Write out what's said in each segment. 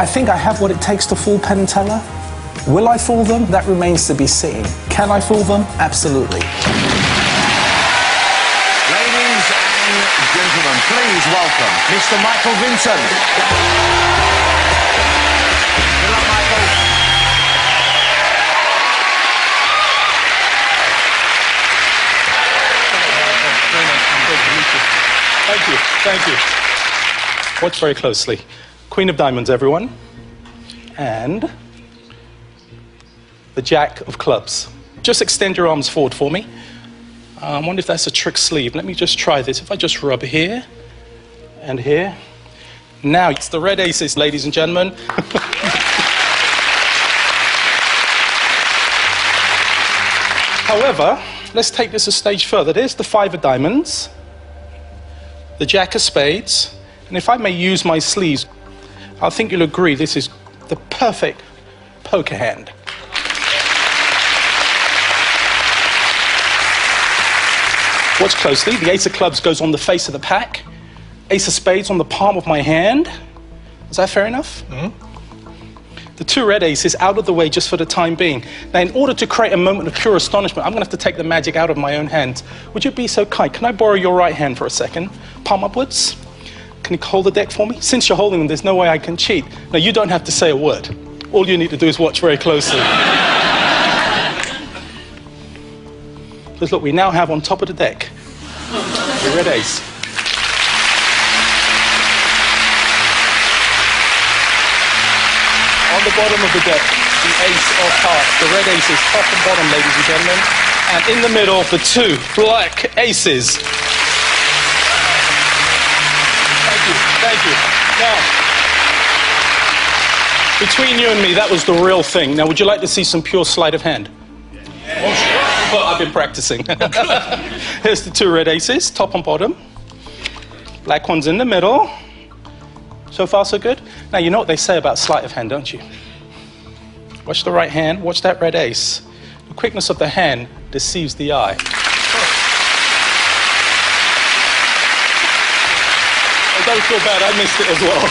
I think I have what it takes to fool Penn and Teller. Will I fool them? That remains to be seen. Can I fool them? Absolutely. Ladies and gentlemen, please welcome Mr. Michael Vincent. Good luck, Michael. Thank you, thank you. Watch very closely. Queen of Diamonds, everyone. And the Jack of Clubs. Just extend your arms forward for me. I wonder if that's a trick sleeve. Let me just try this. If I just rub here and here. Now it's the red aces, ladies and gentlemen. However, let's take this a stage further. There's the 5 of diamonds, the Jack of spades, and if I may use my sleeves, I think you'll agree this is the perfect poker hand. Watch closely. The ace of clubs goes on the face of the pack. Ace of spades on the palm of my hand. Is that fair enough? Mm-hmm. The 2 red aces out of the way just for the time being. Now, in order to create a moment of pure astonishment, I'm going to have to take the magic out of my own hands. Would you be so kind? Can I borrow your right hand for a second? Palm upwards. Can you hold the deck for me? Since you're holding them, there's no way I can cheat. Now, you don't have to say a word. All you need to do is watch very closely. Because look, we now have on top of the deck the red ace. On the bottom of the deck, the ace of hearts. The red ace is top and bottom, ladies and gentlemen. And in the middle, the 2 black aces. Thank you, thank you. Now, between you and me, that was the real thing. Now, would you like to see some pure sleight of hand? Yeah. Oh, sure. Well, I've been practicing. Here's the 2 red aces, top and bottom. Black one's in the middle. So far, so good? Now, you know what they say about sleight of hand, don't you? Watch the right hand, watch that red ace. The quickness of the hand deceives the eye. Oh, don't feel bad, I missed it as well.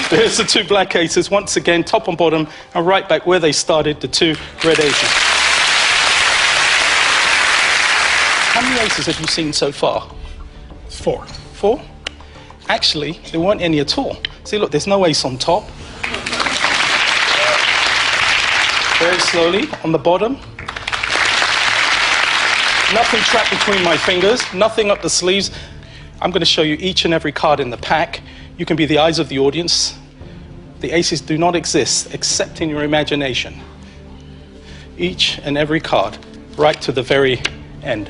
There's the 2 black aces, once again, top and bottom, and right back where they started, the 2 red aces. How many aces have you seen so far? 4. 4? Actually, there weren't any at all. See, look, there's no ace on top. Very slowly, on the bottom. Nothing trapped between my fingers, nothing up the sleeves. I'm going to show you each and every card in the pack. You can be the eyes of the audience. The aces do not exist except in your imagination. Each and every card, right to the very end.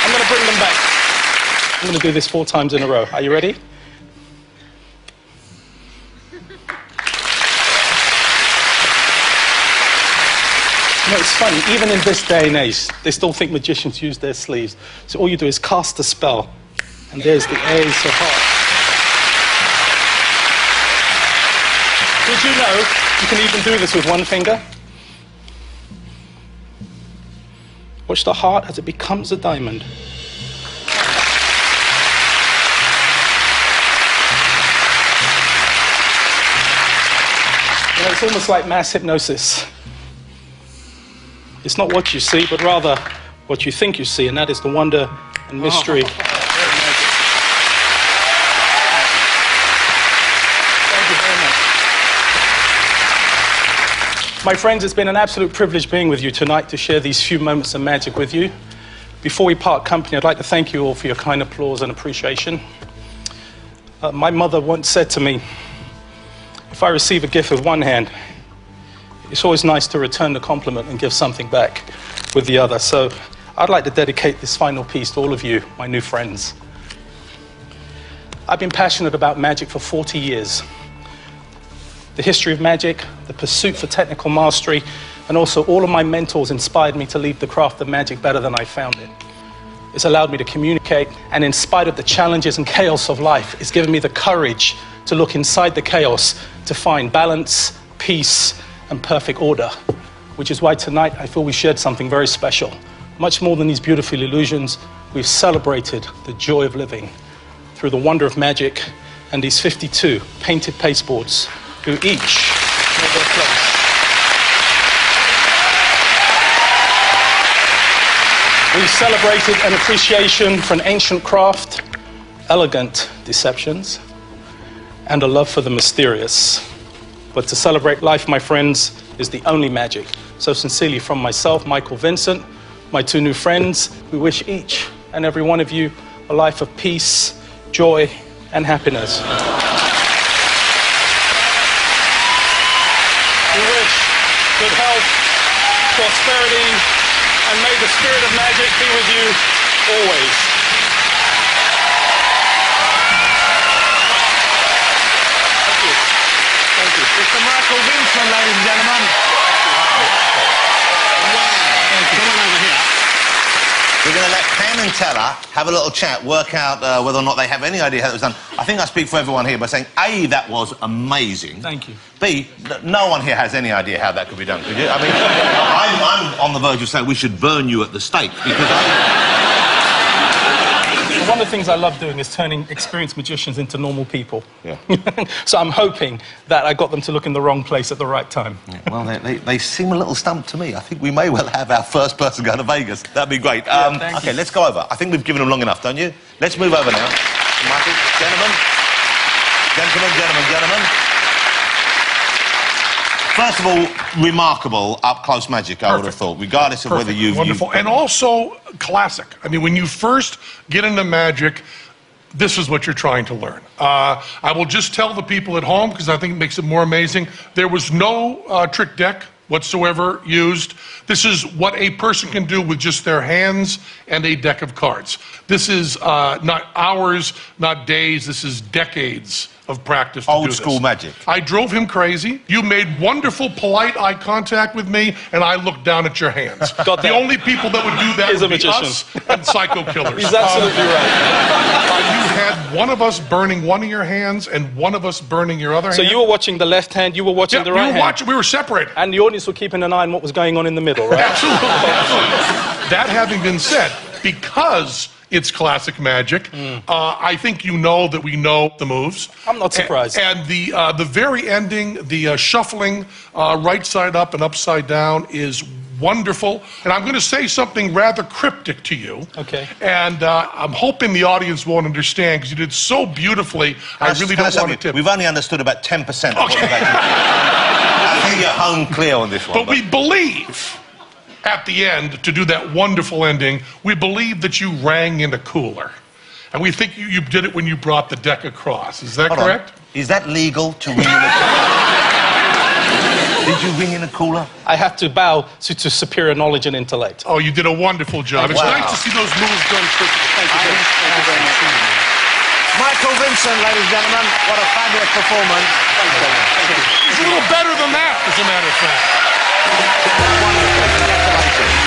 I'm going to bring them back. I'm going to do this 4 times in a row. Are you ready? You know, it's funny, even in this day and age, they still think magicians use their sleeves. So all you do is cast a spell, and there's the ace of hearts. Did you know you can even do this with 1 finger? Watch the heart as it becomes a diamond. You know, it's almost like mass hypnosis. It's not what you see, but rather what you think you see, and that is the wonder and mystery. Thank you very much. My friends, it's been an absolute privilege being with you tonight to share these few moments of magic with you. Before we part company, I'd like to thank you all for your kind applause and appreciation. My mother once said to me, if I receive a gift with one hand, it's always nice to return the compliment and give something back with the other. So I'd like to dedicate this final piece to all of you, my new friends. I've been passionate about magic for 40 years. The history of magic, the pursuit for technical mastery, and also all of my mentors inspired me to leave the craft of magic better than I found it. It's allowed me to communicate, and in spite of the challenges and chaos of life, it's given me the courage to look inside the chaos to find balance, peace, and perfect order, which is why tonight I feel we shared something very special Much more than these beautiful illusions, we've celebrated the joy of living through the wonder of magic and these 52 painted pasteboards who each know their place. We've celebrated an appreciation for an ancient craft, elegant deceptions, and a love for the mysterious. But to celebrate life, my friends, is the only magic. So sincerely from myself, Michael Vincent, my two new friends, we wish each and every one of you a life of peace, joy, and happiness. We wish good health, prosperity, and may the spirit of magic be with you always. Thank you. Thank you. Mr. Michael Vincent, ladies and gentlemen. Come on over here. We're going to let Penn and Teller have a little chat, work out whether or not they have any idea how it was done. I think I speak for everyone here by saying, A, that was amazing. Thank you. B, no one here has any idea how that could be done, could you? I mean, I'm on the verge of saying we should burn you at the stake, because One of the things I love doing is turning experienced magicians into normal people. Yeah. So I'm hoping that I got them to look in the wrong place at the right time. Yeah, well, they seem a little stumped to me. I think we may well have our first person go to Vegas. That'd be great. Okay, let's go over. I think we've given them long enough, don't you? Let's move over now. Michael, gentlemen. Gentlemen. First of all, remarkable up-close magic, I would have thought, regardless of whether you've... Wonderful. And also classic. I mean, when you first get into magic, this is what you're trying to learn. I will just tell the people at home, because I think it makes it more amazing, there was no trick deck whatsoever used. This is what a person can do with just their hands and a deck of cards. This is not hours, not days, this is decades of practice to do Old this. school magic. I drove him crazy. You made wonderful, polite eye contact with me, and I looked down at your hands. The only people that would do that Is a would be magician. us and psycho killers. He's absolutely right. You had one of us burning one of your hands and one of us burning your other So hand. you were watching the left hand, you were watching the right hand. We were separated. And the audience were keeping an eye on what was going on in the middle, right? Absolutely. That having been said, because it's classic magic, I think you know that we know the moves. I'm not surprised. And the very ending, the shuffling right side up and upside down is wonderful. And I'm going to say something rather cryptic to you. Okay. And I'm hoping the audience won't understand, because you did so beautifully. I really don't want to tip. We've only understood about 10% of what Okay. we've I think you're hung clear on this one. But we believe, at the end, to do that wonderful ending, we believe that you rang in a cooler. And we think you did it when you brought the deck across. Is that Hold on. correct? Is that legal to ring in a cooler? Did you ring in a cooler? I have to bow to superior knowledge and intellect. Oh, you did a wonderful job. It's nice to see those moves done quickly. Thank you very much. Michael Vincent, ladies and gentlemen, what a fabulous performance. It's a little better than that, as a matter of fact. Wonderful. Congratulations.